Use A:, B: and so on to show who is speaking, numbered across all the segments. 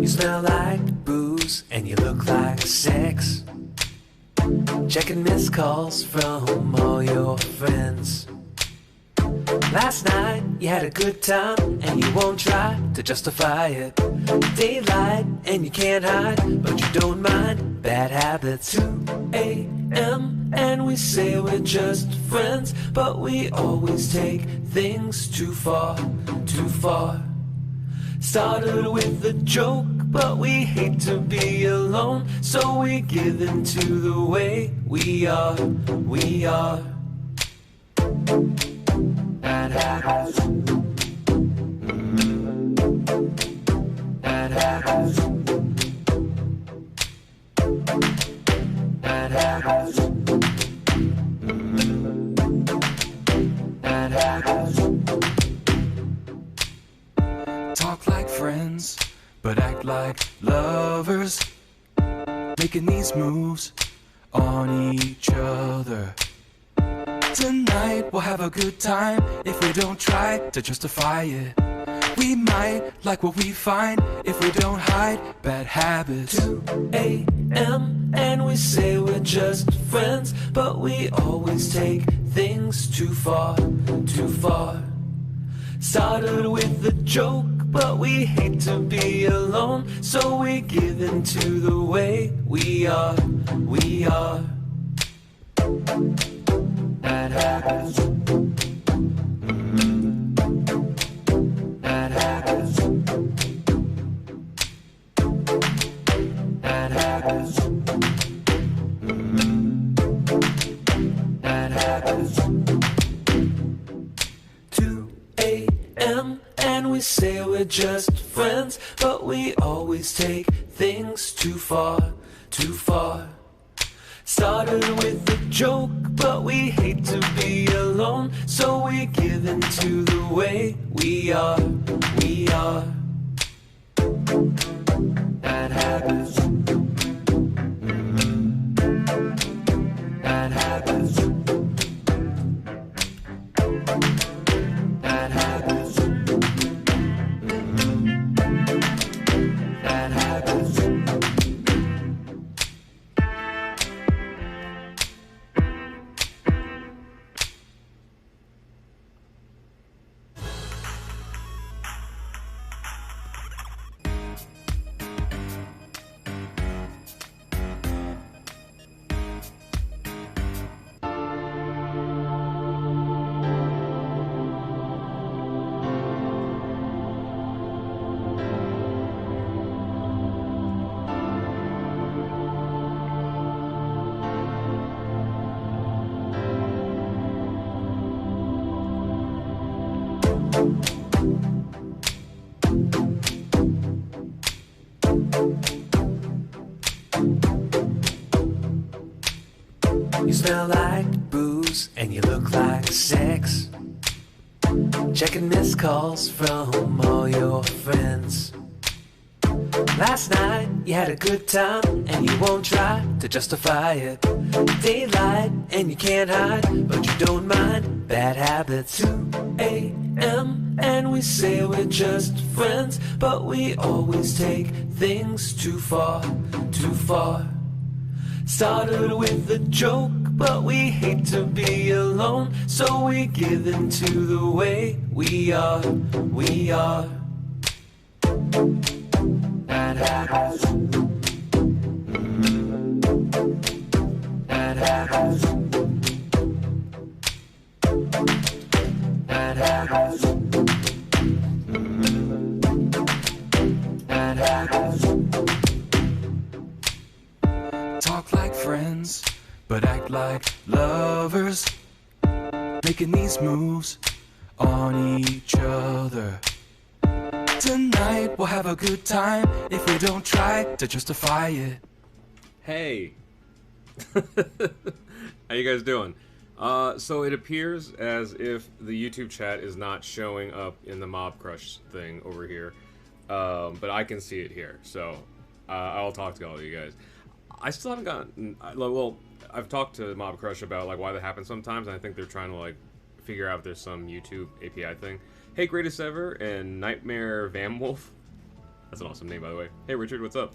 A: You smell like booze and you look like sex. Checking missed calls from all your friends. Last night you had a good time and you won't try to justify it. Daylight and you can't hide, but you don't mind bad habits. 2 a.m. and we say we're just friends, but we always take things too far, too far. Started with a joke, but we hate to be alone, so we give in to the way we are, we are. Bad habits. Bad habits. Bad habits. Bad habits. Talk like friends, but act like lovers. Making these moves on each other. Tonight we'll have a good time if we don't try to justify it. We might like what we find if we don't hide bad habits. 2 a.m. and we say we're just friends, but we always take things too far, too far. Started with a joke, but we hate to be alone, so we give in to the way we are, we are. Bad habits. Bad habits. Bad habits. Bad habits. 2 a.m. and we say we're just friends, but we always take things too far, too far. Started with a joke, but we hate to be alone, so we give in to the way we are, we are. Bad habits. Bad habits. Bad habits. Bad habits. You smell like booze and you look like sex. Checking missed calls from all your friends. Last night you had a good time and you won't try to justify it. Daylight and you can't hide, but you don't mind bad habits. 2 a.m. and we say we're just friends, but we always take things too far, too far. Started with a joke, but we hate to be alone, so we give in to the way we are, we are. Bad habits. Bad habits. Bad habits. Bad habits. Talk like friends, but act like lovers. Making these moves on each other. Tonight we'll have a good time if we don't try to justify it.
B: Hey, how you guys doing? So it appears as if the YouTube chat is not showing up in the Mob Crush thing over here, but I can see it here, so I'll talk to all of you guys. I still haven't gotten, well, I've talked to Mob Crush about like why that happens sometimes, and I think they're trying to like figure out if there's some YouTube API thing. Hey, Greatest Ever and Nightmare Vamwolf. That's an awesome name, by the way. Hey, Richard, what's up?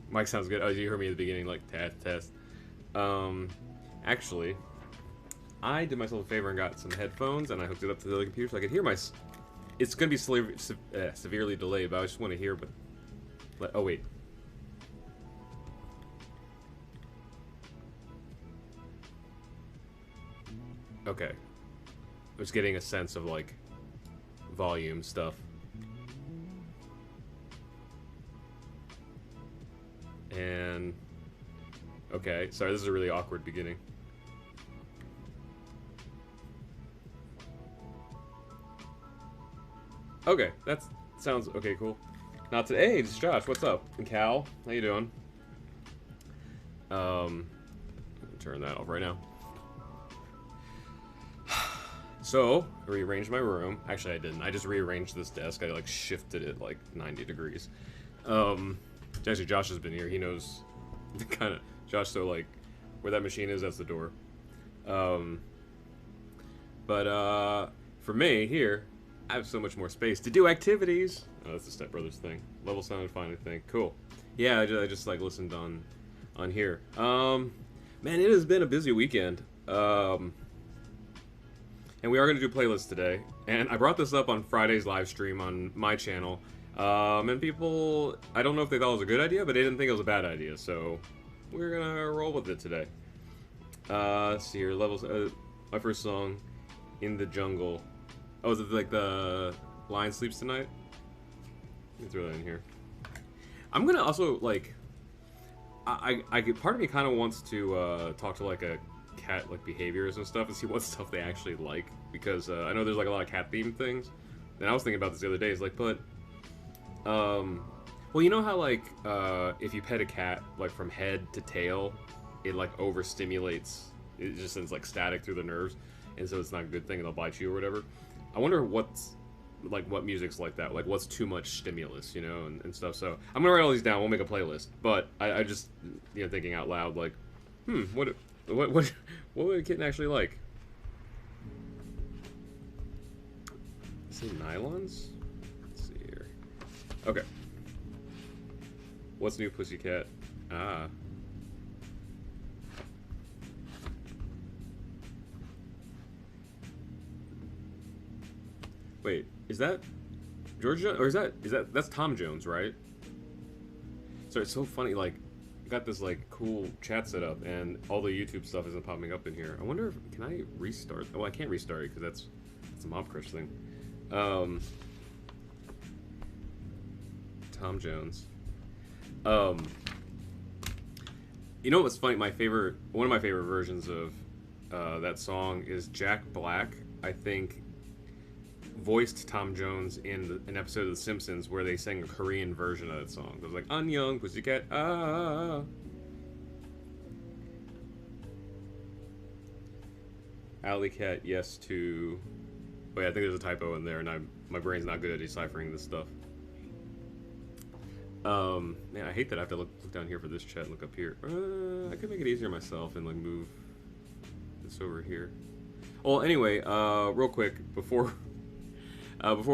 B: Mike sounds good. Oh, you heard me at the beginning, like, test. Actually, I did myself a favor and got some headphones, and I hooked it up to the other computer so I could hear my... It's going to be severely delayed, but I just want to hear, but... Oh, wait. Okay. I was getting a sense of, like, volume stuff. And... Okay, sorry, this is a really awkward beginning. Okay, that sounds... Okay, cool. Not today. Hey, it's Josh. What's up? And Cal, how you doing? Turn that off right now. So, I rearranged my room. Actually, I didn't. I just rearranged this desk. I, like, shifted it, like, 90 degrees. Actually, Josh has been here. He knows the kind of... Josh, so, like, where that machine is, that's the door. But for me, here, I have so much more space to do activities. Oh, that's the Step Brothers thing. Level sounded fine, I think. Cool. Yeah, I just like, listened on here. Man, it has been a busy weekend. And we are going to do playlists today. And I brought this up on Friday's live stream on my channel. And people, I don't know if they thought it was a good idea, but they didn't think it was a bad idea. So we're going to roll with it today. Let's see here. Levels. My first song, In the Jungle. Oh, is it like the Lion Sleeps Tonight? Let me throw that in here. I'm going to also, like, part of me kind of wants to talk to, like, a cat, like, behaviors and stuff and see what stuff they actually like, because I know there's like a lot of cat themed things, and I was thinking about this the other day. It's like, but well, you know how, like, if you pet a cat, like, from head to tail, it, like, overstimulates, it just sends, like, static through the nerves, and so it's not a good thing and they'll bite you or whatever. I wonder what's, like, what music's like that, like, what's too much stimulus, you know, and stuff. So I'm gonna write all these down. We'll make a playlist, but I just, you know, thinking out loud, like, what would a kitten actually like? Is it nylons? Let's see here. Okay. What's new, Pussycat? Ah. Wait, is that Georgia, or is that's Tom Jones, right? So it's so funny, like, got this, like, cool chat set up, and all the YouTube stuff isn't popping up in here. I wonder if, can I restart? Oh, I can't restart it, because that's a Mob Crush thing. Tom Jones. You know what's funny? One of my favorite versions of that song is Jack Black, I think, voiced Tom Jones in an episode of The Simpsons where they sang a Korean version of that song. It was like, Annyeong, Pussycat, ah. Alley Cat, yes to... Oh yeah, I think there's a typo in there, and my brain's not good at deciphering this stuff. Man, I hate that I have to look down here for this chat and look up here. I could make it easier myself and, like, move this over here. Well, anyway, real quick, before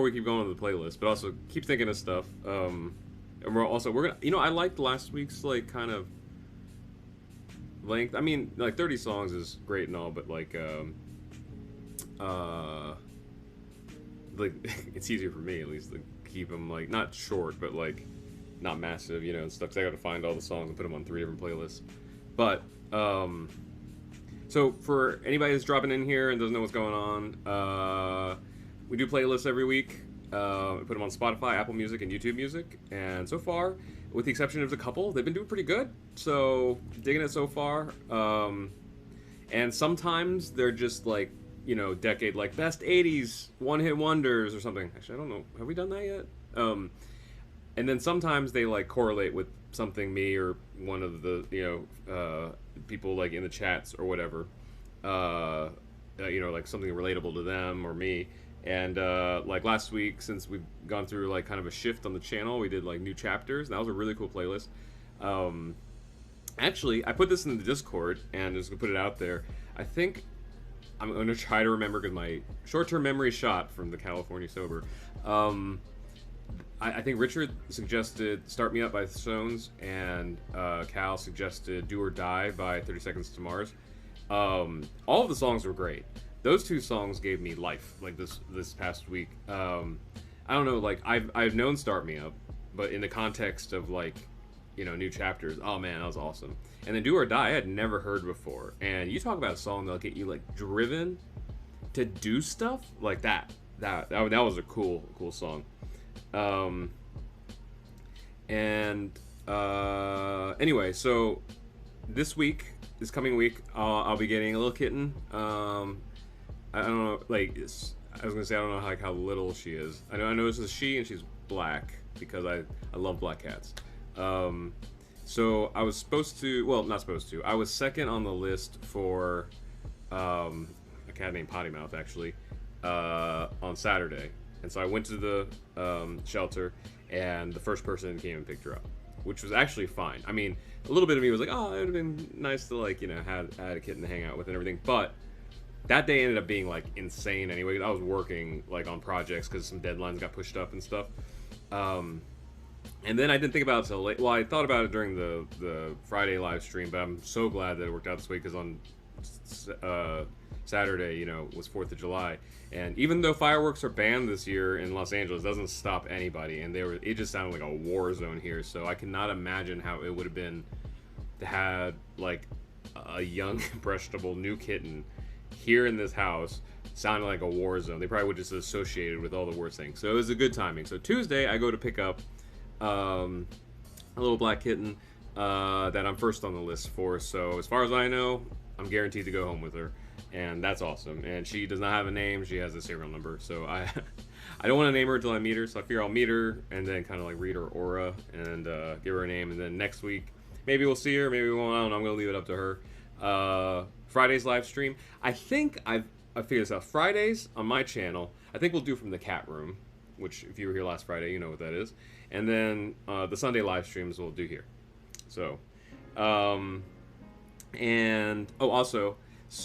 B: we keep going on the playlist, but also keep thinking of stuff. And we're gonna, you know, I liked last week's, like, kind of length. I mean, like, 30 songs is great and all, but, like it's easier for me, at least, to keep them, like, not short, but, like, not massive, you know, and stuff, because I gotta find all the songs and put them on 3 different playlists. But, so, for anybody that's dropping in here and doesn't know what's going on, we do playlists every week. We put them on Spotify, Apple Music, and YouTube Music. And so far, with the exception of a couple, they've been doing pretty good. So, digging it so far. And sometimes they're just, like, you know, decade, like, best 80s one-hit wonders or something. Actually, I don't know. Have we done that yet? And then sometimes they, like, correlate with something me or one of the, you know, people, like, in the chats or whatever. You know, like, something relatable to them or me. And, like, last week, since we've gone through, like, kind of a shift on the channel, we did, like, new chapters, and that was a really cool playlist. Actually, I put this in the Discord, and just gonna put it out there. I think I'm gonna try to remember, because my short-term memory shot from the California Sober. I think Richard suggested "Start Me Up" by the Stones, and Cal suggested "Do or Die" by 30 Seconds to Mars. All of the songs were great. Those two songs gave me life, like this past week. I don't know, like I've known "Start Me Up," but in the context of like, you know, new chapters. Oh man, that was awesome. And then "Do or Die" I had never heard before. And you talk about a song that'll get you like driven to do stuff like that. That was a cool song. Anyway, so this coming week, I'll be getting a little kitten. I don't know, like I was gonna say I don't know how little she is. I know this is a she and she's black because I love black cats. So I was supposed to, well, not supposed to. I was second on the list for a cat named Potty Mouth actually on Saturday, and so I went to the shelter, and the first person came and picked her up, which was actually fine. I mean, a little bit of me was like, oh, it would have been nice to like, you know, had a kitten to hang out with and everything, but that day ended up being like insane anyway. I was working like on projects because some deadlines got pushed up and stuff. And then I didn't think about it until late. Well, I thought about it during the Friday live stream, but I'm so glad that it worked out this way because on Saturday, you know, was 4th of July. And even though fireworks are banned this year in Los Angeles, it doesn't stop anybody. And it just sounded like a war zone here. So I cannot imagine how it would have been to have like a young, impressionable new kitten here in this house sounded like a war zone. They probably would just associated with all the worst things. So it was a good timing. So Tuesday, I go to pick up a little black kitten that I'm first on the list for. So as far as I know, I'm guaranteed to go home with her, and that's awesome. And she does not have a name; she has a serial number. So I don't want to name her until I meet her. So I figure I'll meet her and then kind of like read her aura and give her a name. And then next week, maybe we'll see her, maybe we won't. I don't know. I'm gonna leave it up to her. Friday's live stream. I think I figured this out. Fridays on my channel, I think we'll do from the cat room, which if you were here last Friday, you know what that is. And then the Sunday live streams we'll do here. So, and also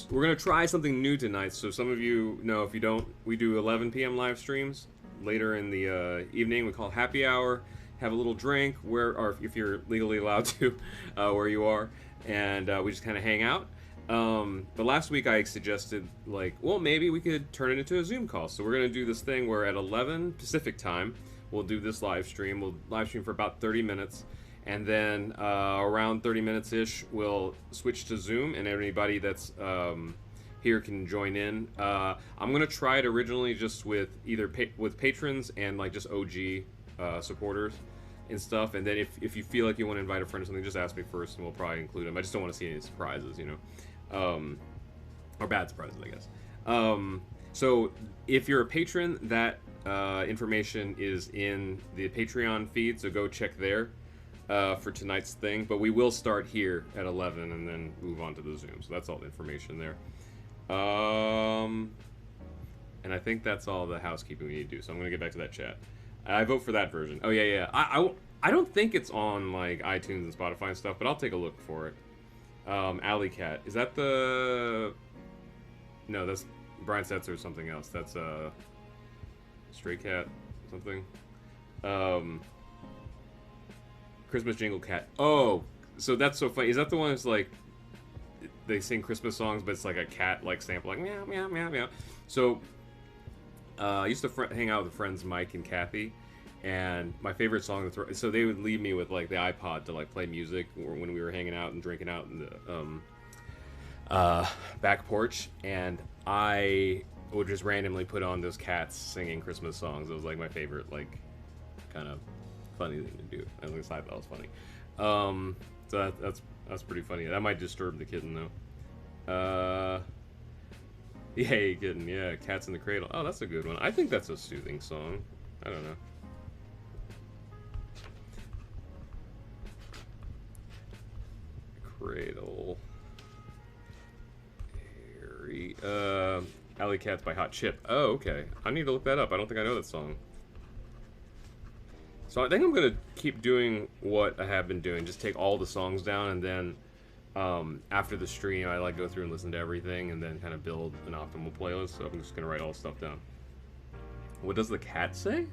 B: we're gonna try something new tonight. So some of you know, if you don't, we do 11 p.m. live streams later in the evening. We call it happy hour. Have a little drink, or if you're legally allowed to, where you are, and we just kind of hang out. But last week I suggested, like, well, maybe we could turn it into a Zoom call. So we're going to do this thing where at 11 Pacific time, we'll do this live stream. We'll live stream for about 30 minutes. And then around 30 minutes-ish, we'll switch to Zoom, and anybody that's here can join in. I'm going to try it originally just with either with patrons and, like, just OG supporters and stuff. And then if you feel like you want to invite a friend or something, just ask me first, and we'll probably include them. I just don't want to see any surprises, you know. Or bad surprises, I guess. So if you're a patron, that information is in the Patreon feed, so go check there for tonight's thing. But we will start here at 11 and then move on to the Zoom. So that's all the information there. And I think that's all the housekeeping we need to do. So I'm going to get back to that chat. I vote for that version. Oh, yeah. I don't think it's on, like, iTunes and Spotify and stuff, but I'll take a look for it. Alley Cat. Is that the... No, that's Brian Setzer or something else. That's Stray Cat something. Christmas Jingle Cat. Oh, so that's so funny. Is that the one that's like they sing Christmas songs, but it's like a cat like sample, like meow meow meow meow. So I used to hang out with friends Mike and Kathy, and my favorite song so they would leave me with like the iPod to like play music when we were hanging out and drinking out in the back porch, and I would just randomly put on those cats singing Christmas songs. It was like my favorite, like, kind of funny thing to do. At least I thought it was funny. So that's pretty funny. That might disturb the kitten though. Yay, kitten. Yeah, Cats in the Cradle. Oh, that's a good one. I think that's a soothing song. I don't know. Cradle. Harry. Alley Cats by Hot Chip. Oh, okay. I need to look that up. I don't think I know that song. So I think I'm going to keep doing what I have been doing. Just take all the songs down, and then after the stream, I like go through and listen to everything, and then kind of build an optimal playlist. So I'm just going to write all the stuff down. What does the cat say?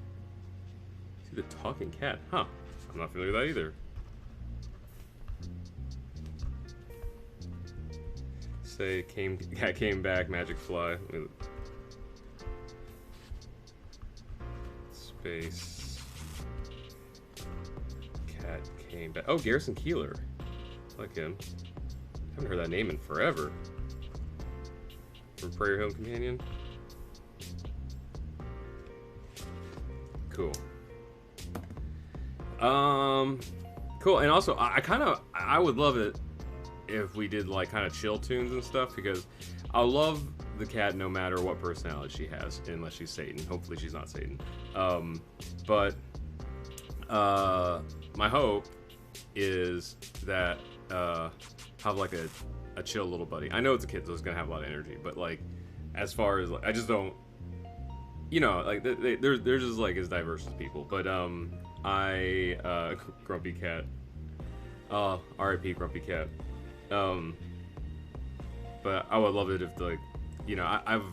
B: The talking cat. Huh. I'm not familiar with that either. Say cat came back, magic fly. Space. Cat came back. Oh, Garrison Keillor. I like him. Haven't heard that name in forever. From Prairie Home Companion. Cool. Cool. And also, I would love it if we did like kind of chill tunes and stuff, because I love the cat no matter what personality she has, unless she's Satan. Hopefully she's not Satan. But my hope is that have like a chill little buddy. I know it's a kid, so it's gonna have a lot of energy, but like as far as like, I just don't, you know, like they're just like as diverse as people. But Grumpy Cat. R.I.P. Grumpy Cat. But I would love it if, like, you know, I've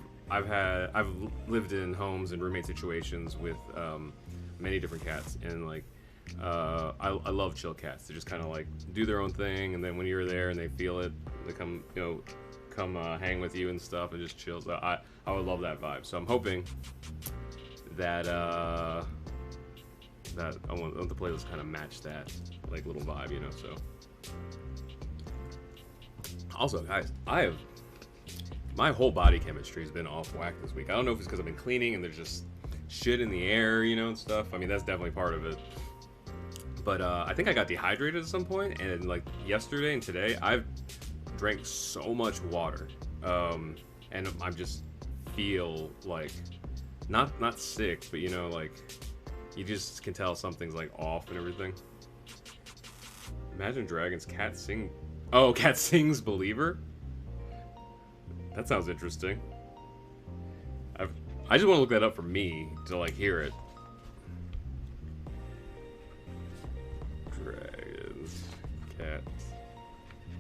B: lived in homes and roommate situations with many different cats, and like I love chill cats. They just kind of like do their own thing, and then when you're there and they feel it, they come hang with you and stuff and just chill. So I would love that vibe. So I'm hoping that that I want the playlist kind of match that like little vibe, you know. So also, guys, my whole body chemistry has been off whack this week. I don't know if it's because I've been cleaning and there's just shit in the air, you know, and stuff. I mean, that's definitely part of it. But I think I got dehydrated at some point, and like yesterday and today, I've drank so much water, and I just feel like not sick, but you know, like you just can tell something's like off and everything. Imagine Dragons cat sing. Oh, cat sings Believer. That sounds interesting. I just want to look that up for me to like hear it. Dragons, cat,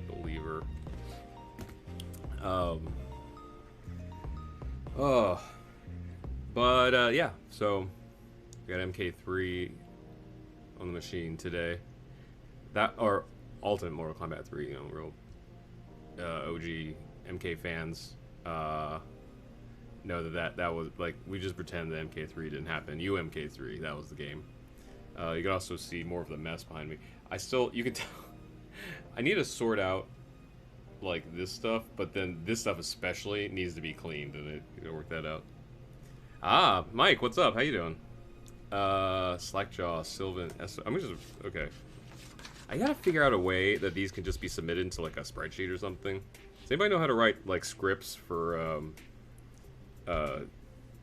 B: Believer. Yeah. So we got MK3 on the machine today. That or Ultimate Mortal Kombat 3. You know, real OG MK fans know that was like, we just pretend that MK3 didn't happen. UMK3, that was the game. You can also see more of the mess behind me. You can tell I need to sort out like this stuff, but then this stuff especially needs to be cleaned, and you gotta work that out. Ah, Mike, what's up? How you doing? Slackjaw, Sylvan, okay. I gotta figure out a way that these can just be submitted into like a spreadsheet or something. Does anybody know how to write like scripts for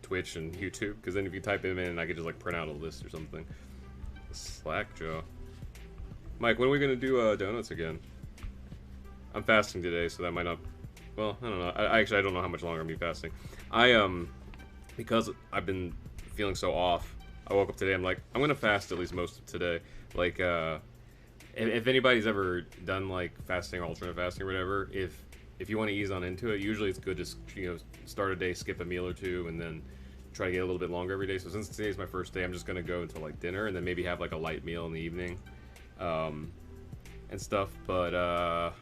B: Twitch and YouTube? Because then if you type them in, I could just like print out a list or something. Slackjaw. Mike, when are we gonna do donuts again? I'm fasting today, so that might not. Well, I don't know. I don't know how much longer I'm gonna be fasting. Because I've been feeling so off. I woke up today. I'm like, I'm gonna fast at least most of today. Like, if anybody's ever done like fasting or alternate fasting or whatever, if you want to ease on into it, usually it's good to start a day, skip a meal or two, and then try to get a little bit longer every day. So since today's my first day, I'm just gonna go until like dinner, and then maybe have like a light meal in the evening, and stuff. But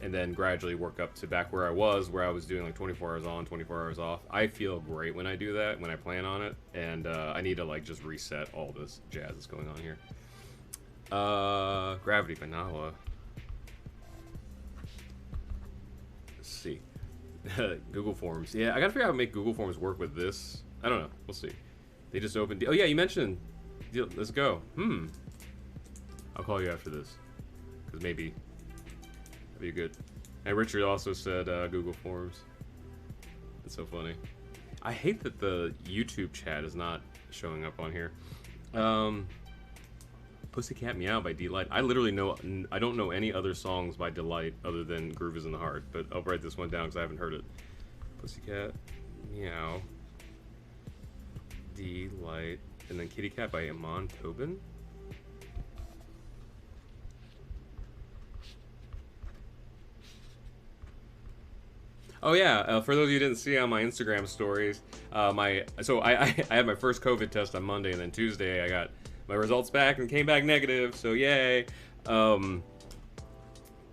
B: and then gradually work up to back where I was doing like 24 hours on, 24 hours off. I feel great when I do that, when I plan on it, and I need to like just reset all this jazz that's going on here. Gravity by Nahua. Let's see. Google Forms. Yeah, I gotta figure out how to make Google Forms work with this. I don't know. We'll see. They just opened. Oh yeah, you mentioned. Let's go. I'll call you after this, because maybe that'd be good. And Richard also said Google Forms. That's so funny. I hate that the YouTube chat is not showing up on here. Pussycat Meow by Delight. I literally I don't know any other songs by Delight other than Groove is in the Heart, but I'll write this one down because I haven't heard it. Pussycat Meow, Delight, and then Kitty Cat by Amon Tobin. Oh yeah, for those of you who didn't see on my Instagram stories, I had my first COVID test on Monday, and then Tuesday I got my results back and came back negative. So yay! Um,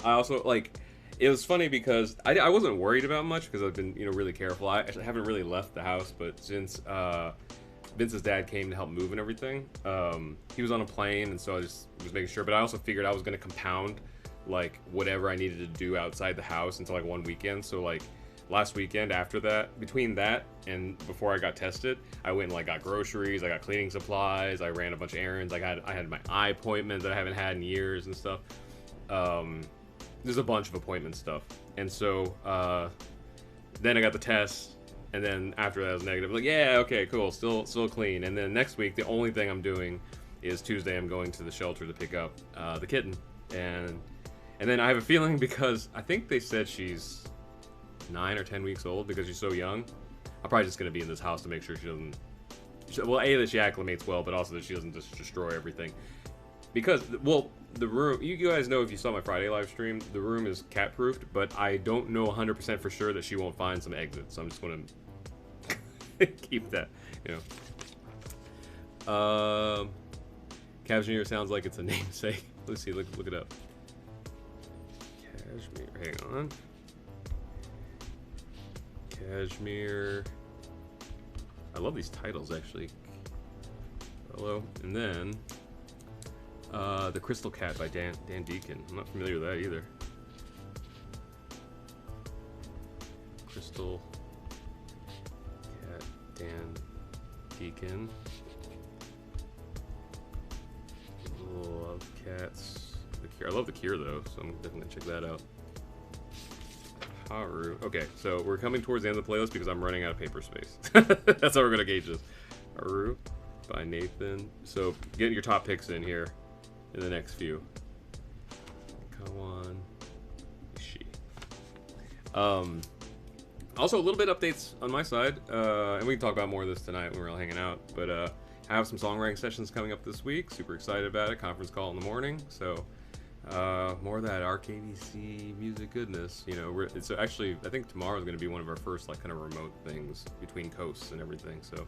B: I also like. It was funny because I wasn't worried about much because I've been really careful. I haven't really left the house, but since Vince's dad came to help move and everything, he was on a plane, and so I just was making sure. But I also figured I was going to compound like whatever I needed to do outside the house until like one weekend. So like last weekend after that, between that and before I got tested, I went and like got groceries, I got cleaning supplies, I ran a bunch of errands, I had my eye appointment that I haven't had in years and stuff. There's a bunch of appointment stuff, and so then I got the test, and then after that I was negative. Like, yeah, okay, cool, still clean. And then next week, the only thing I'm doing is Tuesday I'm going to the shelter to pick up the kitten, and then I have a feeling, because I think they said she's 9 or 10 weeks old because she's so young. I'm probably just gonna be in this house to make sure she doesn't. Well, A, that she acclimates well, but also that she doesn't just destroy everything. Because, well, the room, you guys know if you saw my Friday live stream, the room is cat proofed, but I don't know 100% for sure that she won't find some exits, so I'm just gonna keep that, Cashmere sounds like it's a namesake. Let's see, look it up. Cashmere, hang on. Cashmere. I love these titles, actually. Hello, and then The Crystal Cat by Dan Deacon. I'm not familiar with that either. Crystal Cat, Dan Deacon. Love cats. The Cure. I love The Cure though, so I'm definitely gonna check that out. Haru. Okay, so we're coming towards the end of the playlist because I'm running out of paper space. That's how we're gonna gauge this. Haru by Nathan. So get your top picks in here in the next few. Come on. She. Also, a little bit updates on my side, and we can talk about more of this tonight when we're all hanging out. But I have some songwriting sessions coming up this week. Super excited about it. Conference call in the morning. So more of that RKVC music goodness. It's actually, I think tomorrow is going to be one of our first like kind of remote things between coasts and everything. So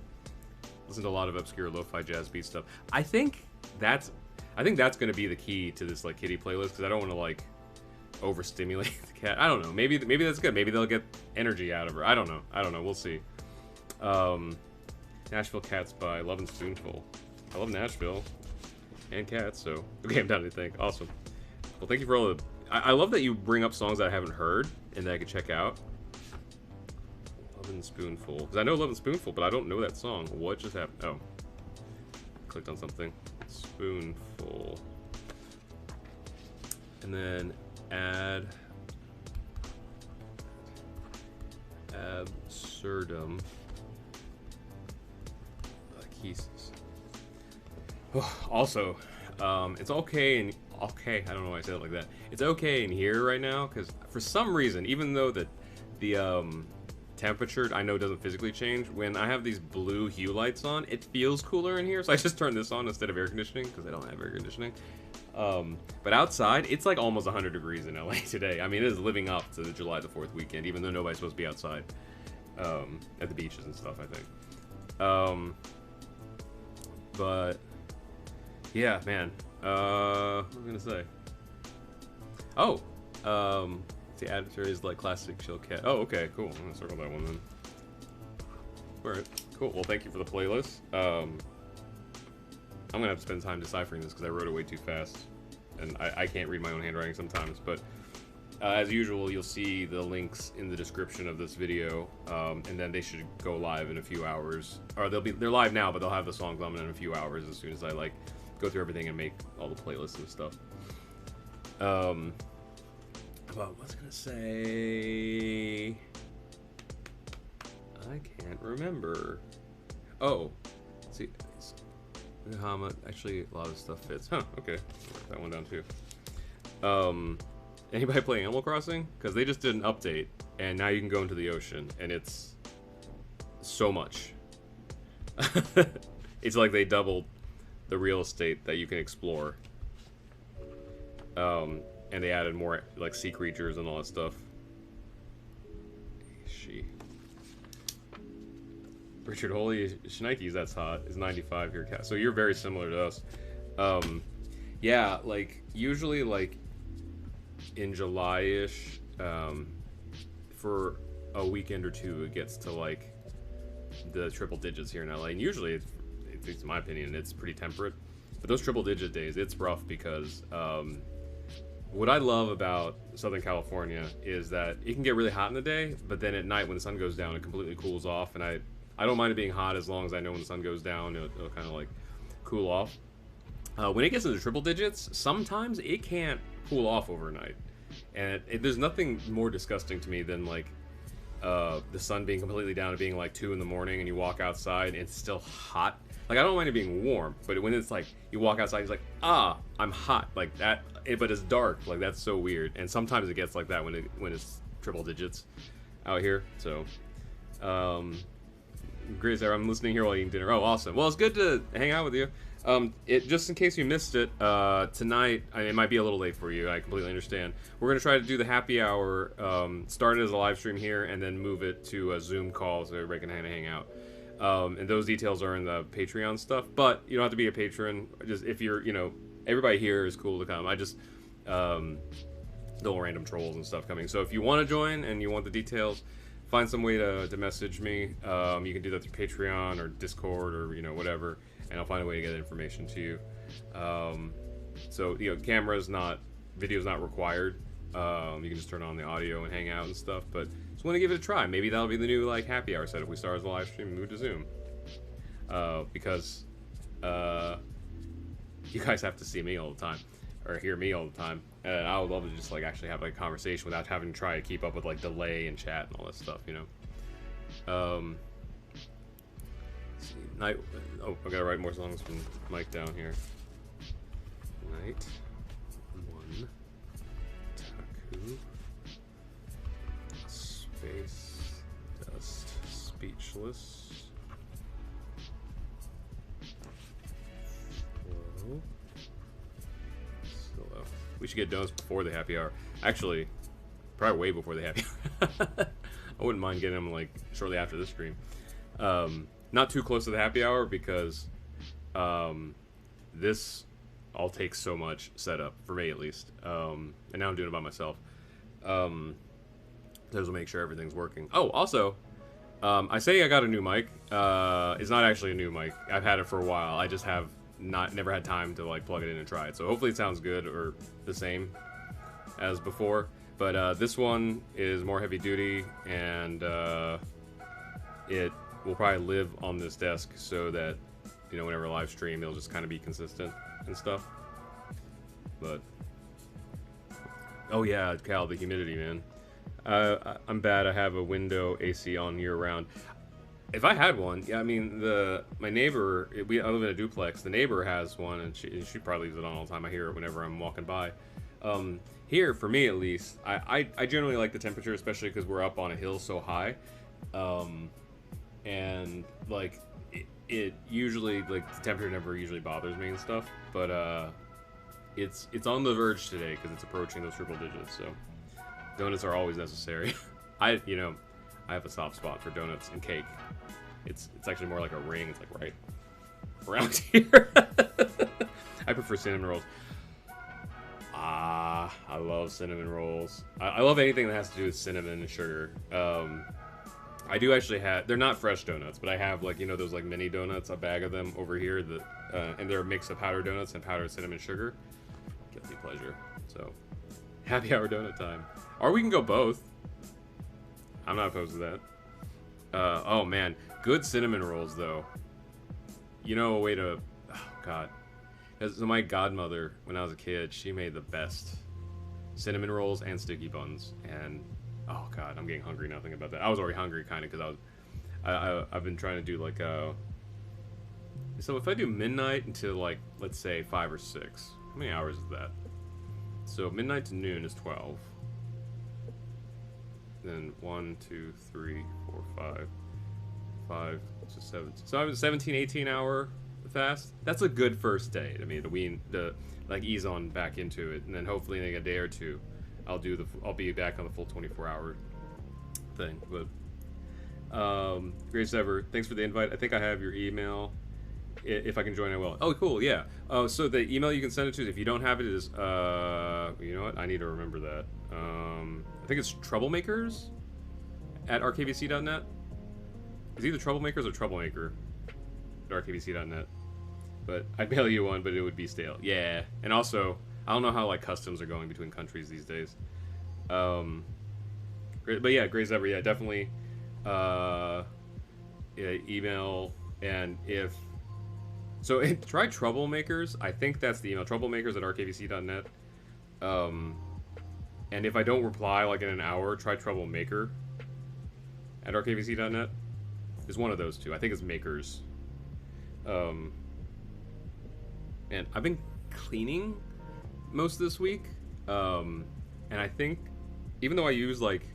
B: listen to a lot of obscure lo-fi jazz beat stuff. I think that's going to be the key to this like kitty playlist, because I don't want to like overstimulate the cat. I don't know. Maybe that's good. Maybe they'll get energy out of her. I don't know. We'll see. Nashville Cats by Love and Spoonful. I love Nashville and cats, so okay, I'm down to think. Awesome. Well, thank you for all the. I love that you bring up songs that I haven't heard and that I could check out. Love and Spoonful, because I know Love and Spoonful, but I don't know that song. What just happened? Oh, clicked on something. Spoonful, and then add absurdum cases. Also, it's okay and okay. I don't know why I said it like that. It's okay in here right now because for some reason, even though the temperature I know doesn't physically change, when I have these blue hue lights on, it feels cooler in here. So I just turned this on instead of air conditioning because I don't have air conditioning. But outside, it's like almost 100 degrees in LA today. I mean, it is living up to the July the 4th weekend, even though nobody's supposed to be outside at the beaches and stuff, I think. But yeah, man. What was I gonna say? Oh, the editor is like classic chill cat. Oh, okay, cool. I'm gonna circle that one then. All right, cool. Well, thank you for the playlist. I'm gonna have to spend time deciphering this because I wrote it way too fast, and I can't read my own handwriting sometimes. But as usual, you'll see the links in the description of this video, and then they should go live in a few hours. Or they're live now, but they'll have the songs on in a few hours as soon as I like go through everything and make all the playlists and stuff. But what was I gonna say? I can't remember. Oh, let's see. Actually, a lot of stuff fits. Huh, okay. Write that one down too. Anybody play Animal Crossing? Because they just did an update, and now you can go into the ocean, and it's so much. It's like they doubled the real estate that you can explore. And they added more like sea creatures and all that stuff. Hershey. Richard, holy shnikes, that's hot. Is 95 here, Cat. So you're very similar to us. Yeah, like usually like in July-ish, for a weekend or two, it gets to like the triple digits here in LA. And usually, at least in my opinion, it's pretty temperate. But those triple digit days, it's rough because what I love about Southern California is that it can get really hot in the day, but then at night when the sun goes down, it completely cools off. And I don't mind it being hot as long as I know when the sun goes down, it'll kind of like cool off. When it gets into triple digits, sometimes it can't cool off overnight. And there's nothing more disgusting to me than like the sun being completely down and being like 2 in the morning and you walk outside and it's still hot. Like, I don't mind it being warm, but when it's like you walk outside, it's like, I'm hot, like that. But it's dark, like that's so weird. And sometimes it gets like that when it's triple digits out here. So, great, Sarah. I'm listening here while eating dinner. Oh, awesome. Well, it's good to hang out with you. Just in case you missed it, tonight, it might be a little late for you. I completely understand. We're going to try to do the happy hour, start it as a live stream here, and then move it to a Zoom call so everybody can hang out. And those details are in the Patreon stuff, but you don't have to be a patron. Just if you're, everybody here is cool to come. I just, little random trolls and stuff coming. So if you want to join and you want the details, find some way to message me. You can do that through Patreon or Discord or, whatever. And I'll find a way to get information to you. So, video's not required. You can just turn on the audio and hang out and stuff, but just want to give it a try. Maybe that'll be the new, happy hour set if we start as a live stream and move to Zoom. Because, you guys have to see me all the time, or hear me all the time. And I would love to just, actually have, a conversation without having to try to keep up with, delay and chat and all that stuff, Night. Oh, I gotta write more songs from Mike down here. Night. One. Taku. Space. Dust. Speechless. Flow. Slow. We should get donuts before the happy hour. Actually, probably way before the happy hour. I wouldn't mind getting them shortly after this stream. Not too close to the happy hour because this all takes so much setup, for me at least. And now I'm doing it by myself. Just to make sure everything's working. Oh, also, I say I got a new mic. It's not actually a new mic. I've had it for a while. I just have never had time to plug it in and try it. So hopefully it sounds good or the same as before. But this one is more heavy duty, and it will probably live on this desk so that, whenever I live stream, it'll just kind of be consistent and stuff. But, oh yeah, Cal, the humidity, man. I'm bad. I have a window AC on year round. If I had one, yeah, I mean, my neighbor, I live in a duplex. The neighbor has one, and she probably leaves it on all the time. I hear it whenever I'm walking by. Here, for me at least, I generally like the temperature, especially because we're up on a hill so high. And it usually the temperature never usually bothers me and stuff, but it's on the verge today because it's approaching those triple digits. So donuts are always necessary. I have a soft spot for donuts and cake. It's actually more like a ring. It's right around here. I prefer cinnamon rolls. I love cinnamon rolls. I love anything that has to do with cinnamon and sugar. I do actually have, they're not fresh donuts, but I have those mini donuts, a bag of them over here and they're a mix of powdered donuts and powdered cinnamon sugar. Guilty pleasure. So, happy hour donut time. Or we can go both. I'm not opposed to that. Oh man, good cinnamon rolls though. A way to, oh god. So my godmother, when I was a kid, she made the best cinnamon rolls and sticky buns, and oh god, I'm getting hungry now thinking about that. I was already hungry kind of because I've been trying to do so if I do midnight until let's say 5 or 6, how many hours is that? So midnight to noon is 12. Then 1, 2, 3, 4, 5, 6, 7. So I have a 17, 18 hour fast. That's a good first day. I mean, to ease on back into it, and then hopefully in a day or two, I'll be back on the full 24-hour thing. But Greatest ever. Thanks for the invite. I think I have your email. If I can join, I will. Oh, cool. Yeah. Oh, so the email you can send it to, if you don't have it, is you know what? I need to remember that. I think it's troublemakers at rkvc.net. It's either troublemakers or troublemaker at rkvc.net. But I'd mail you one, but it would be stale. Yeah. And also, I don't know how like customs are going between countries these days. But yeah, greatest ever. Yeah, definitely. Yeah, email, and if so, try troublemakers. I think that's the email, troublemakers at rkvc.net. And if I don't reply like in an hour, try troublemaker at rkvc.net. It's one of those two. I think it's makers. And I've been cleaning most of this week, and I think even though I use like,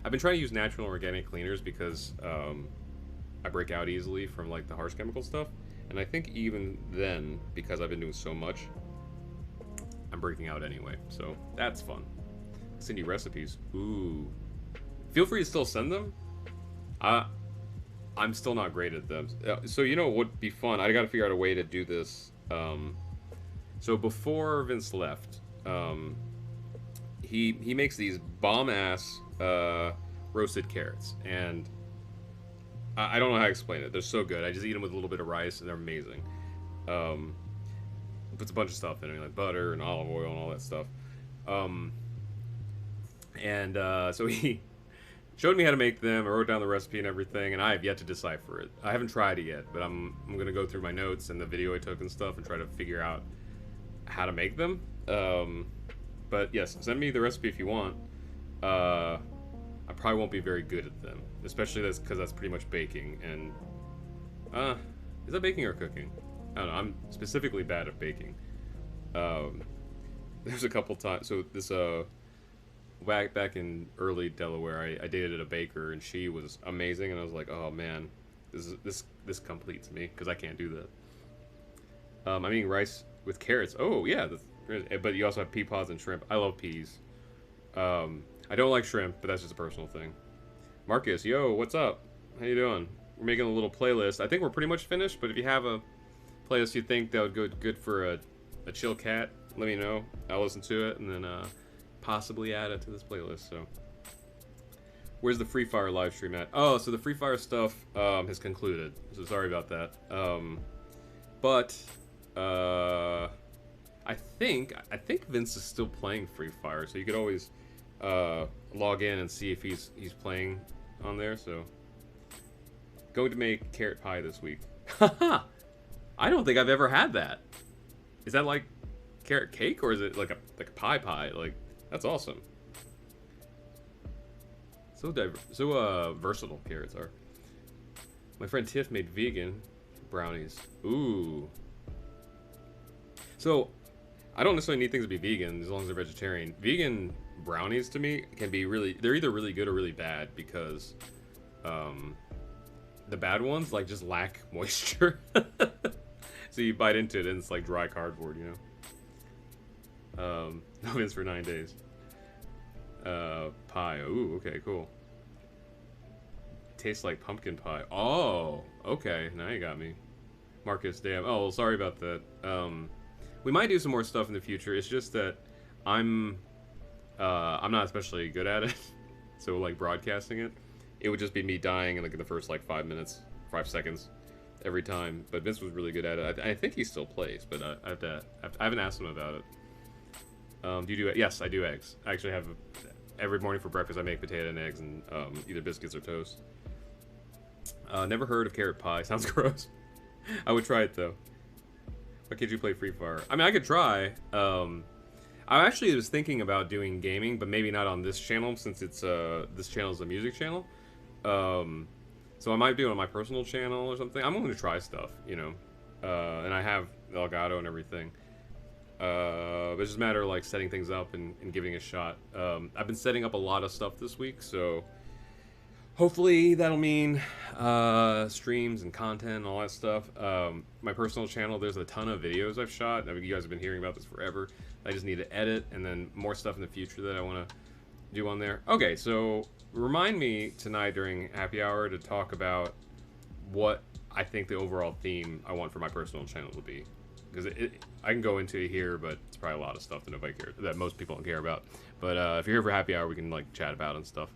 B: I've been trying to use natural and organic cleaners because I break out easily from like the harsh chemical stuff, and I think even then, because I've been doing so much, I'm breaking out anyway, so that's fun. Send you recipes. Ooh, feel free to still send them. I'm still not great at them. So you know what would be fun? I gotta figure out a way to do this. So before Vince left, he makes these bomb-ass roasted carrots, and I don't know how to explain it. They're so good. I just eat them with a little bit of rice, and they're amazing. Puts a bunch of stuff in it, like butter and olive oil and all that stuff. So he showed me how to make them. I wrote down the recipe and everything, and I have yet to decipher it. I haven't tried it yet, but I'm gonna go through my notes and the video I took and stuff and try to figure out how to make them. But yes, send me the recipe if you want. I probably won't be very good at them, especially because that's pretty much baking. And is that baking or cooking? I don't know. I'm specifically bad at baking. There's a couple times. So this back in early Delaware, I dated a baker, and she was amazing. And I was like, oh man, this completes me because I can't do that. I'm eating rice with carrots. Oh yeah, but you also have pea pods and shrimp. I love peas. I don't like shrimp, but that's just a personal thing. Marcus, yo, what's up? How you doing? We're making a little playlist. I think we're pretty much finished, but if you have a playlist you think that would go good for a chill cat, let me know. I'll listen to it and then possibly add it to this playlist. So, where's the Free Fire live stream at? Oh, so the Free Fire stuff has concluded. So sorry about that. But I think Vince is still playing Free Fire, so you could always log in and see if he's playing on there. So, going to make carrot pie this week. Haha! I don't think I've ever had that. Is that like carrot cake, or is it like a pie? Like, that's awesome. So versatile carrots are. My friend Tiff made vegan brownies. Ooh. So, I don't necessarily need things to be vegan as long as they're vegetarian. Vegan brownies to me can be they're either really good or really bad because the bad ones like just lack moisture. So you bite into it and it's like dry cardboard, you know. No Vince for 9 days. Pie. Ooh, okay, cool. Tastes like pumpkin pie. Oh, okay. Now you got me. Marcus, damn. Oh, well, sorry about that. We might do some more stuff in the future. It's just that I'm not especially good at it. So like broadcasting it, it would just be me dying in like the first like 5 seconds every time. But Vince was really good at it. I think he still plays, but I haven't asked him about it. Do you do it? Yes, I do eggs. I actually have every morning for breakfast. I make potato and eggs and either biscuits or toast. Never heard of carrot pie. Sounds gross. I would try it though. Why can't you play Free Fire? I mean, I could try. I actually was thinking about doing gaming, but maybe not on this channel since it's this channel is a music channel. So I might do it on my personal channel or something. I'm going to try stuff, you know. And I have Elgato and everything. But it's just a matter of like setting things up and giving it a shot. I've been setting up a lot of stuff this week, so hopefully that'll mean streams and content and all that stuff. My personal channel, there's a ton of videos I've shot. I mean, you guys have been hearing about this forever. I just need to edit, and then more stuff in the future that I want to do on there. Okay, so remind me tonight during happy hour to talk about what I think the overall theme I want for my personal channel will be, because I can go into it here, but it's probably a lot of stuff that nobody cares, that most people don't care about. But if you're here for happy hour, we can like chat about and stuff.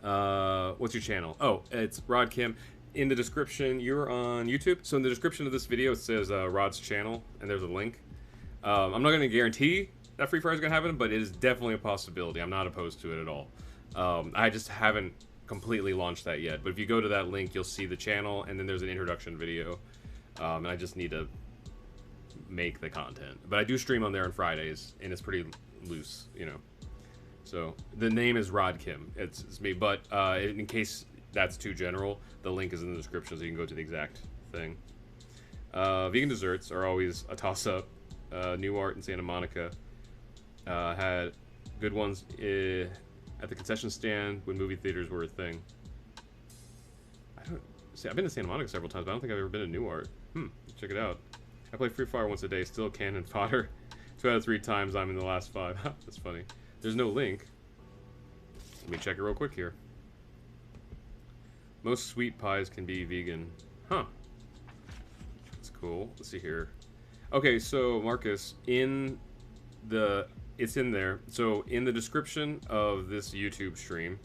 B: What's your channel? Oh, it's Rod Kim. In the description, you're on YouTube, so in the description of this video it says Rod's channel, and there's a link. I'm not going to guarantee that Free Fire is going to happen, but it is definitely a possibility. I'm not opposed to it at all. I just haven't completely launched that yet, but if you go to that link, you'll see the channel, and then there's an introduction video, and I just need to make the content. But I do stream on there on Fridays, and it's pretty loose, you know. So the name is Rod Kim. It's me, but in case that's too general, the link is in the description, so you can go to the exact thing. Vegan desserts are always a toss-up. New Art in Santa Monica had good ones at the concession stand when movie theaters were a thing. I've been to Santa Monica several times, but I don't think I've ever been to New Art. Check it out. I play Free Fire once a day, still cannon fodder. 2 out of 3 times I'm in the last 5. That's funny. There's no link. Let me check it real quick here. Most sweet pies can be vegan. Huh. That's cool. Let's see here. Okay, so Marcus, it's in there. So in the description of this YouTube stream,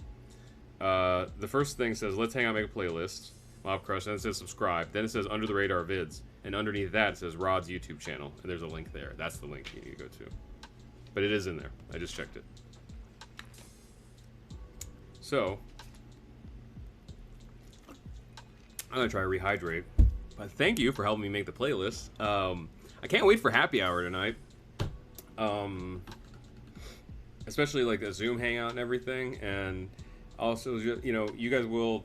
B: the first thing says, let's hang out, make a playlist, Mob Crush, and it says subscribe. Then it says under the radar vids, and underneath that it says Rod's YouTube channel, and there's a link there. That's the link you need to go to. But it is in there. I just checked it. So I'm gonna try to rehydrate. But thank you for helping me make the playlist. I can't wait for happy hour tonight. Especially like a Zoom hangout and everything, and also, you know, you guys will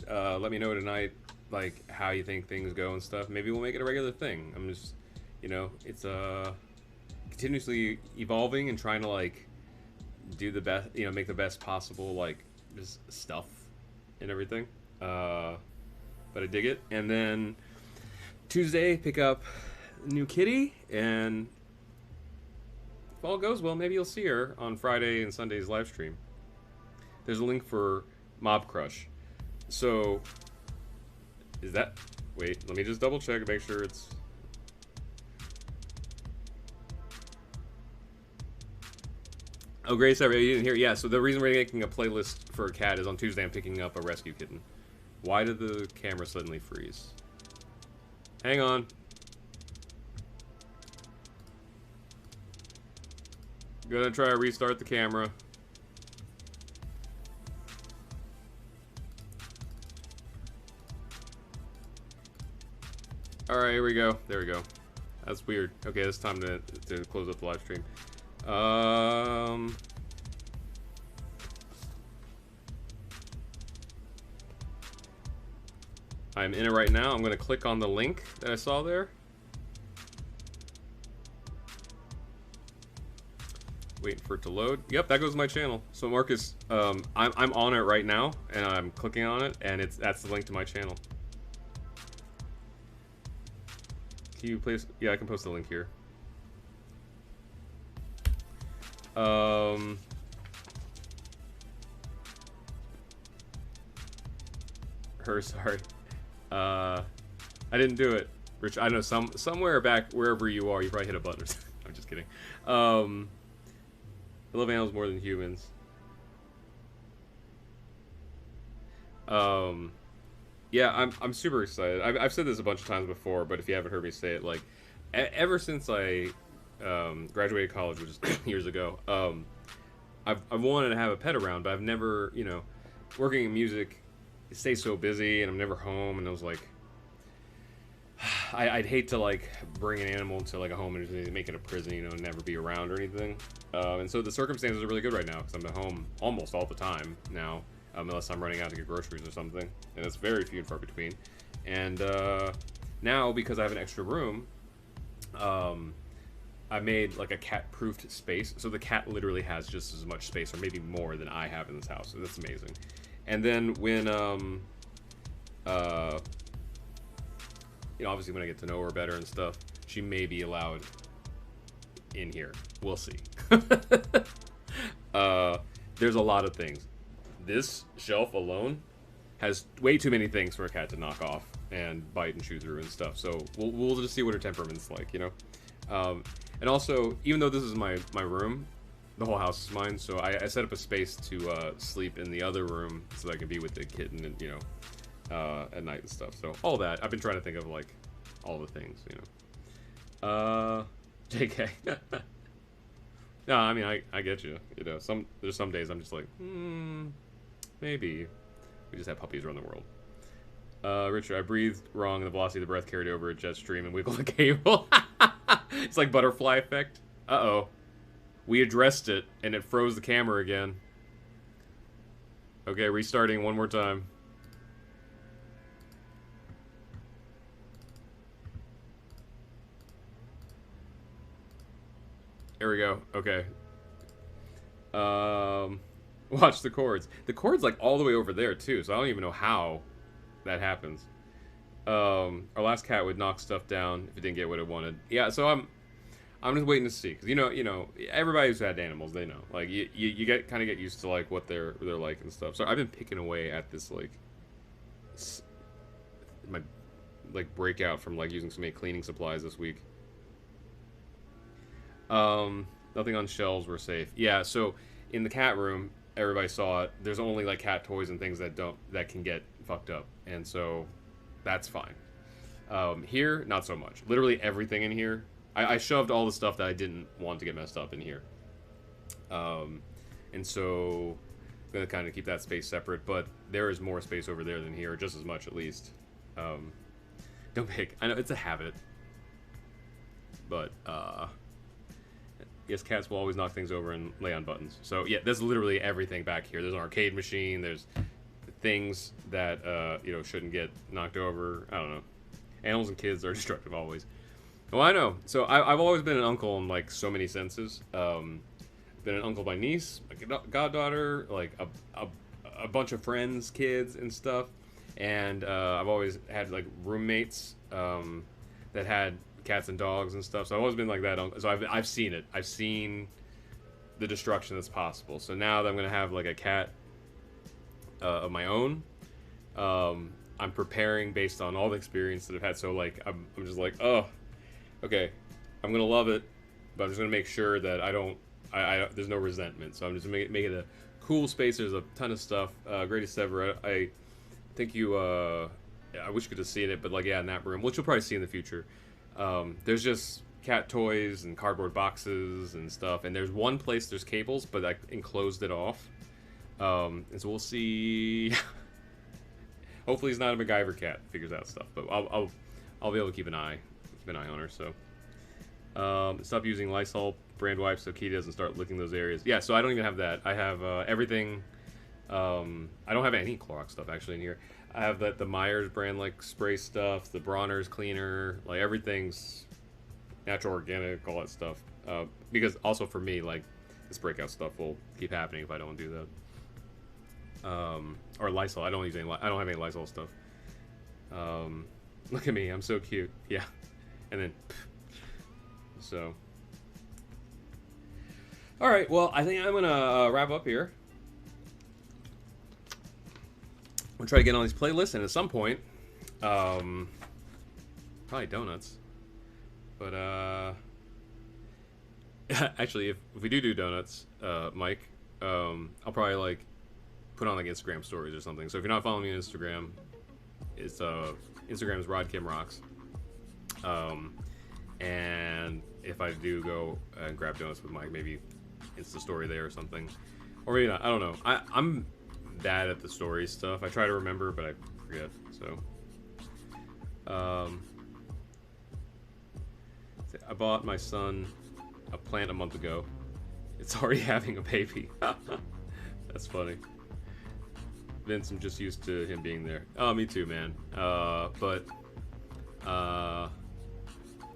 B: let me know tonight like how you think things go and stuff. Maybe we'll make it a regular thing. I'm just, you know, it's continuously evolving and trying to like do the best, you know, make the best possible like just stuff and everything. But I dig it. And then Tuesday pick up new kitty, and if all goes well, maybe you'll see her on Friday and Sunday's live stream. There's a link for Mob Crush. So is that, wait, let me just double check and make sure it's, oh, Grace, you didn't hear. Yeah, so the reason we're making a playlist for a cat is on Tuesday I'm picking up a rescue kitten. Why did the camera suddenly freeze? Hang on. Gonna try to restart the camera. Alright, here we go. There we go. That's weird. Okay, it's time to close up the live stream. I'm in it right now. I'm going to click on the link that I saw there. Waiting for it to load. Yep, that goes to my channel. So Marcus, I'm on it right now, and I'm clicking on it, and that's the link to my channel. Can you please? Yeah, I can post the link here. Sorry. I didn't do it. Rich, I know somewhere back wherever you are, you probably hit a button or something. I'm just kidding. I love animals more than humans. Yeah, I'm super excited. I've said this a bunch of times before, but if you haven't heard me say it, like, ever since I graduated college, which is years ago, I've wanted to have a pet around, but I've never, you know, working in music, it stays so busy, and I'm never home, and I was like, I'd hate to like bring an animal to like a home and just make it a prison, you know, and never be around or anything. And so the circumstances are really good right now because I'm at home almost all the time now, unless I'm running out to get groceries or something, and it's very few and far between. And now because I have an extra room, I made like a cat-proofed space, so the cat literally has just as much space, or maybe more, than I have in this house. So that's amazing. And then when you know, obviously when I get to know her better and stuff, she may be allowed in here. We'll see. There's a lot of things. this shelf alone has way too many things for a cat to knock off and bite and chew through and stuff. So we'll just see what her temperament's like, you know. And also, even though this is my room, the whole house is mine. So I set up a space to sleep in the other room so that I can be with the kitten and, you know, at night and stuff. So all that, I've been trying to think of like all the things, you know. JK. No, I mean I get you. You know, there's some days I'm just like, maybe we just have puppies run the world. Richard, I breathed wrong and the velocity of the breath carried over a jet stream and wiggled the cable. It's like butterfly effect. Uh-oh. We addressed it and it froze the camera again. Okay, restarting one more time. There we go. Okay. Watch the cords. The cord's like all the way over there too, so I don't even know how that happens. Our last cat would knock stuff down if it didn't get what it wanted. Yeah, so I'm just waiting to see, cause you know, everybody who's had animals, they know. Like you kind of get used to like what they're like and stuff. So I've been picking away at this like my like breakout from like using so many cleaning supplies this week. Nothing on shelves were safe. Yeah, so in the cat room, everybody saw it. There's only like cat toys and things that can get fucked up, and so that's fine. Here, not so much. Literally everything in here, I shoved all the stuff that I didn't want to get messed up in here. And so I'm gonna kind of keep that space separate, but there is more space over there than here, just as much at least. Don't pick. I know it's a habit, but yes, cats will always knock things over and lay on buttons. So yeah, there's literally everything back here. There's an arcade machine. There's things that you know, shouldn't get knocked over. I don't know. Animals and kids are destructive always. Well, I know. So I've always been an uncle in like so many senses. Been an uncle by niece, like a goddaughter, like a bunch of friends, kids and stuff. And I've always had like roommates that had cats and dogs and stuff. So I've always been like that uncle. So I've seen it. I've seen the destruction that's possible. So now that I'm gonna have like a cat of my own, I'm preparing based on all the experience that I've had. So like I'm just like, oh, okay, I'm gonna love it, but I'm just gonna make sure that I don't there's no resentment. So I'm just gonna make it a cool space. There's a ton of stuff. Greatest ever. I think you I wish you could have seen it, but like, yeah, in that room, which you'll probably see in the future, there's just cat toys and cardboard boxes and stuff, and there's one place there's cables, but I enclosed it off. And so we'll see. Hopefully he's not a MacGyver cat that figures out stuff, but I'll be able to keep an eye on her. So stop using Lysol brand wipes so Kitty doesn't start licking those areas. Yeah, so I don't even have that. I have everything. I don't have any Clorox stuff actually in here. I have the Myers brand like spray stuff, the Bronner's cleaner, like everything's natural, organic, all that stuff. Because also for me, like this breakout stuff will keep happening if I don't do that. Or Lysol. I don't have any Lysol stuff. Look at me, I'm so cute. Yeah, and then so. All right, well, I think I'm gonna wrap up here. We'll try to get on these playlists, and at some point, probably donuts. But actually, if we do donuts, Mike, I'll probably like put on like Instagram stories or something. So if you're not following me on Instagram, it's Instagram is RodKimRocks. And if I do go and grab donuts with Mike, maybe Insta story there or something, or maybe not. I don't know. I'm bad at the story stuff. I try to remember, but I forget. So, I bought my son a plant a month ago. It's already having a baby. That's funny. Vince, I'm just used to him being there. Oh, me too, man. But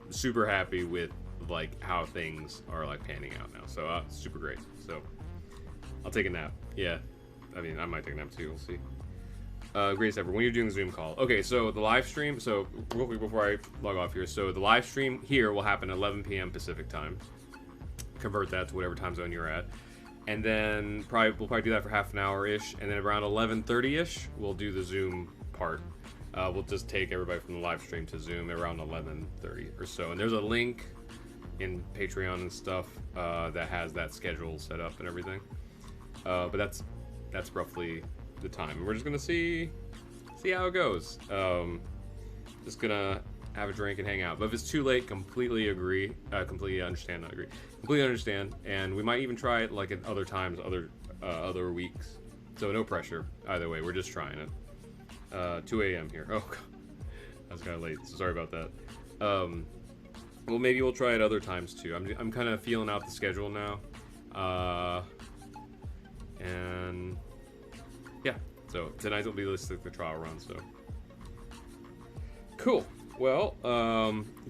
B: super happy with like how things are like panning out now. So super great. So I'll take a nap. Yeah. I mean, I might take a nap too. We'll see. Greatest ever. When you're doing the Zoom call. Okay, so the live stream. So real quick before I log off here. So the live stream here will happen at 11 p.m. Pacific time. Convert that to whatever time zone you're at. And then we'll probably do that for half an hour-ish. And then around 11:30-ish, we'll do the Zoom part. We'll just take everybody from the live stream to Zoom around 11:30 or so. And there's a link in Patreon and stuff that has that schedule set up and everything. But that's roughly the time. And we're just gonna see how it goes. Just gonna have a drink and hang out. But if it's too late, completely agree. Completely understand, not agree. Completely understand. And we might even try it like at other times, other weeks. So no pressure either way. We're just trying it. 2 a.m. here. Oh, God. That's kind of late. So sorry about that. Well, maybe we'll try it other times too. I'm kind of feeling out the schedule now. And yeah. So tonight will be the trial run. So cool. Well,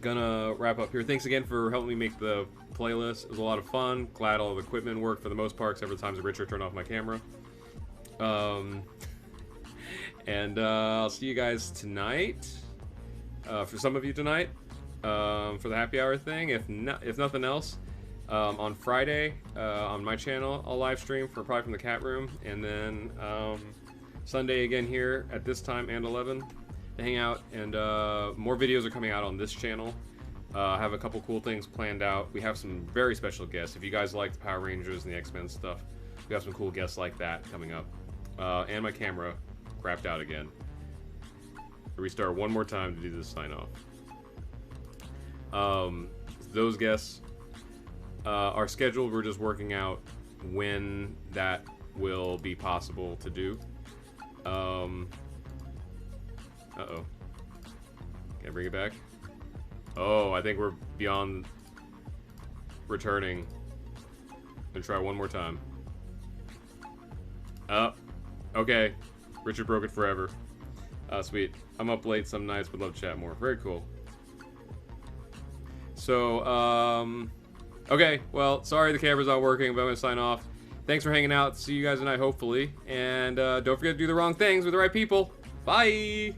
B: gonna wrap up here. Thanks again for helping me make the playlist. It was a lot of fun. Glad all the equipment worked for the most part, except for the times that Richard turned off my camera. And I'll see you guys tonight. For some of you tonight, for the happy hour thing. If nothing else, on Friday on my channel, I'll live stream probably from the cat room, and then Sunday again here at this time and 11 to hang out. And more videos are coming out on this channel. I have a couple cool things planned out. We have some very special guests. If you guys like the Power Rangers and the X-Men stuff, we have some cool guests like that coming up. And my camera crapped out again. Restart one more time to do this sign off. Those guests are scheduled. We're just working out when that will be possible to do. Uh-oh. Can I bring it back? Oh, I think we're beyond returning. Gonna try one more time. Okay. Richard broke it forever. Sweet. I'm up late some nights, would love to chat more. Very cool. So, okay. Well, sorry the camera's not working, but I'm gonna sign off. Thanks for hanging out. See you guys tonight, hopefully. And don't forget to do the wrong things with the right people. Bye!